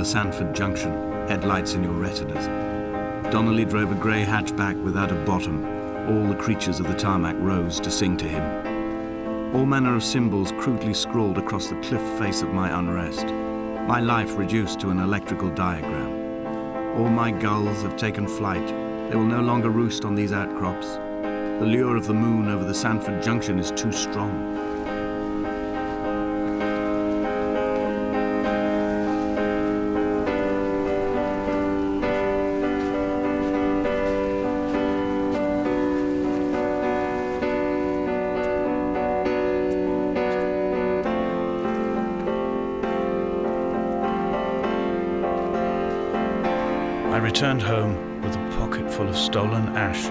Sanford Junction, headlights in your retinas. Donnelly drove a grey hatchback without a bottom. All the creatures of the tarmac rose to sing to him. All manner of symbols crudely scrawled across the cliff face of my unrest. My life reduced to an electrical diagram. All my gulls have taken flight. They will no longer roost on these outcrops. The lure of the moon over the Sanford Junction is too strong. I returned home with a pocket full of stolen ash.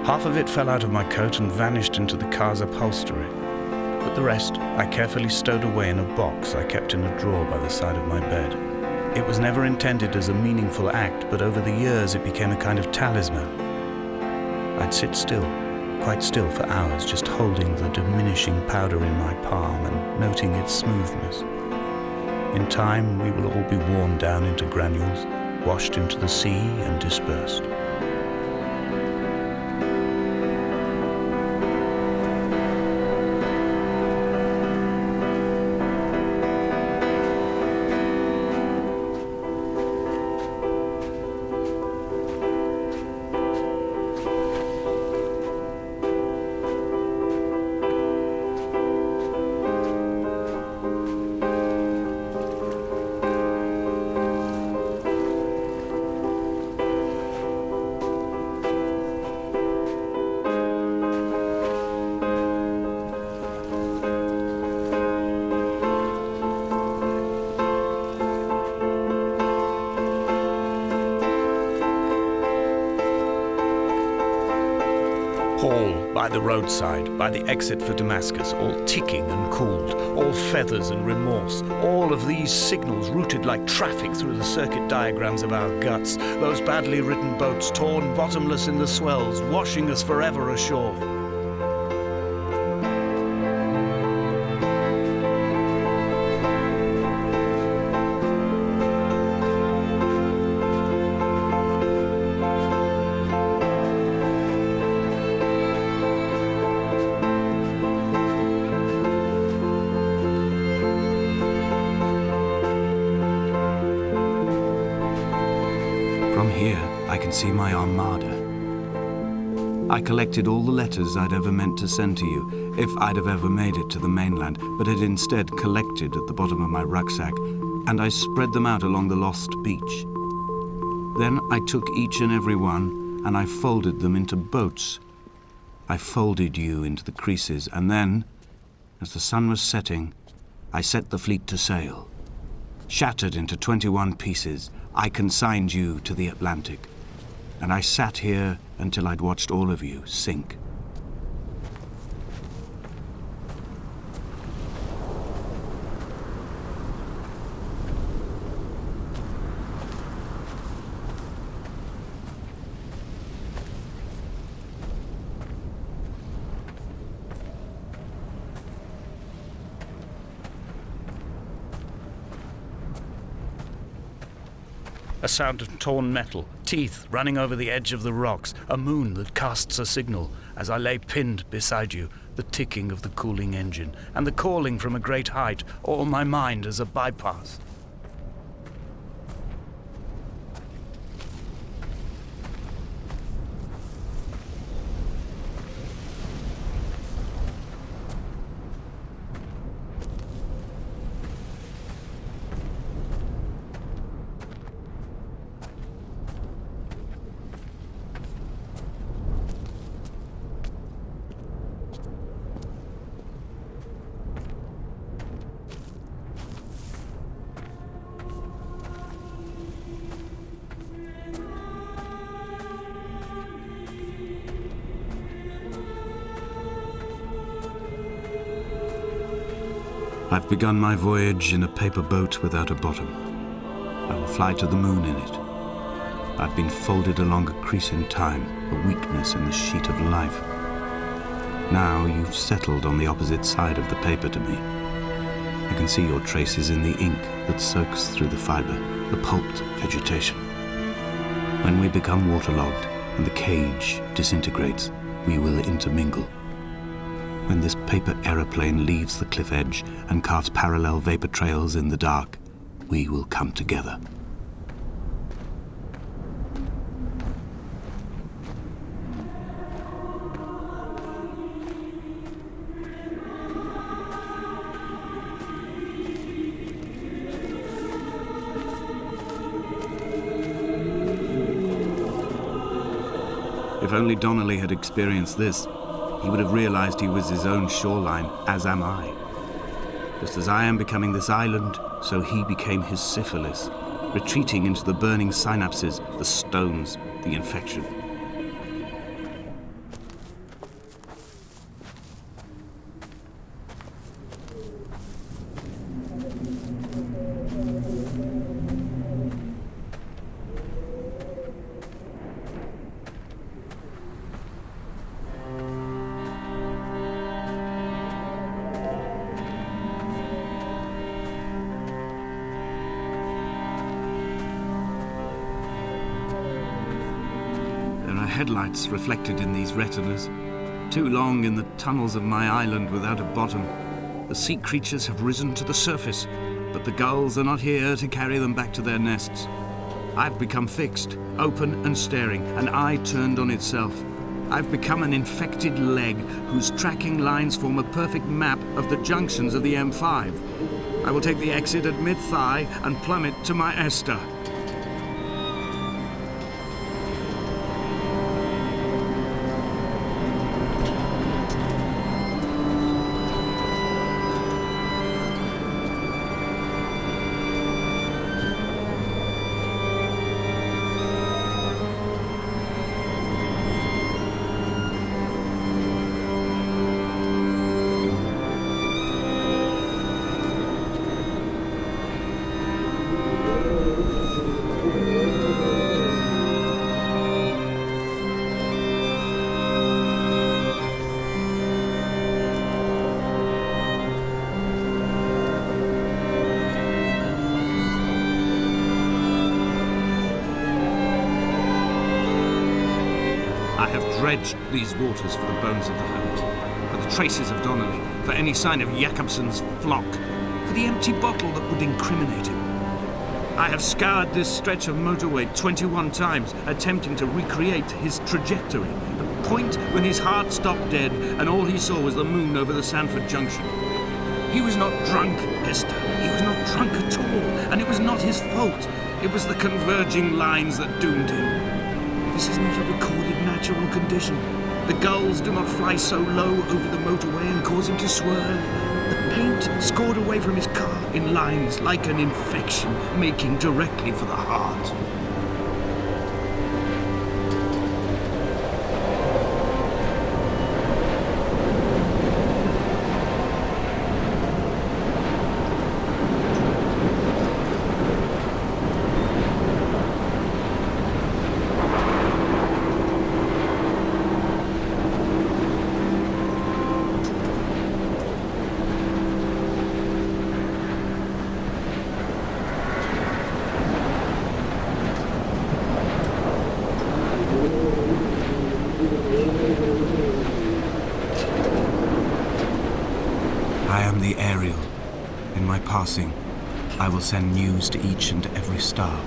Half of it fell out of my coat and vanished into the car's upholstery. But the rest I carefully stowed away in a box I kept in a drawer by the side of my bed. It was never intended as a meaningful act, but over the years it became a kind of talisman. I'd sit still, quite still for hours, just holding the diminishing powder in my palm and noting its smoothness. In time, we will all be worn down into granules, washed into the sea and dispersed. Hall, by the roadside, by the exit for Damascus, all ticking and cooled, all feathers and remorse, all of these signals routed like traffic through the circuit diagrams of our guts, those badly written boats torn bottomless in the swells, washing us forever ashore. From here, I can see my armada. I collected all the letters I'd ever meant to send to you, if I'd have ever made it to the mainland, but had instead collected at the bottom of my rucksack, and I spread them out along the lost beach. Then I took each and every one, and I folded them into boats. I folded you into the creases, and then, as the sun was setting, I set the fleet to sail. Shattered into 21 pieces, I consigned you to the Atlantic, and I sat here until I'd watched all of you sink. A sound of torn metal, teeth running over the edge of the rocks, a moon that casts a signal. As I lay pinned beside you, the ticking of the cooling engine, and the calling from a great height, all my mind as a bypass. I've begun my voyage in a paper boat without a bottom. I will fly to the moon in it. I've been folded along a crease in time, a weakness in the sheet of life. Now you've settled on the opposite side of the paper to me. I can see your traces in the ink that soaks through the fibre, the pulped vegetation. When we become waterlogged and the cage disintegrates, we will intermingle. When this paper aeroplane leaves the cliff edge and carves parallel vapor trails in the dark, we will come together. If only Donnelly had experienced this, he would have realized he was his own shoreline, as am I. Just as I am becoming this island, so he became his syphilis, retreating into the burning synapses, the stones, the infection. Headlights reflected in these retinas. Too long in the tunnels of my island without a bottom. The sea creatures have risen to the surface, but the gulls are not here to carry them back to their nests. I've become fixed, open and staring, an eye turned on itself. I've become an infected leg whose tracking lines form a perfect map of the junctions of the M5. I will take the exit at mid-thigh and plummet to my Esther. Dredged these waters for the bones of the hermit, for the traces of Donnelly, for any sign of Jakobsen's flock, for the empty bottle that would incriminate him. I have scoured this stretch of motorway 21 times, attempting to recreate his trajectory, the point when his heart stopped dead and all he saw was the moon over the Sanford Junction. He was not drunk, Esther. He was not drunk at all, and it was not his fault. It was the converging lines that doomed him. This is not a recorded natural condition. The gulls do not fly so low over the motorway and cause him to swerve. The paint scored away from his car in lines like an infection, making directly for the heart. The Ariel. In my passing, I will send news to each and every star.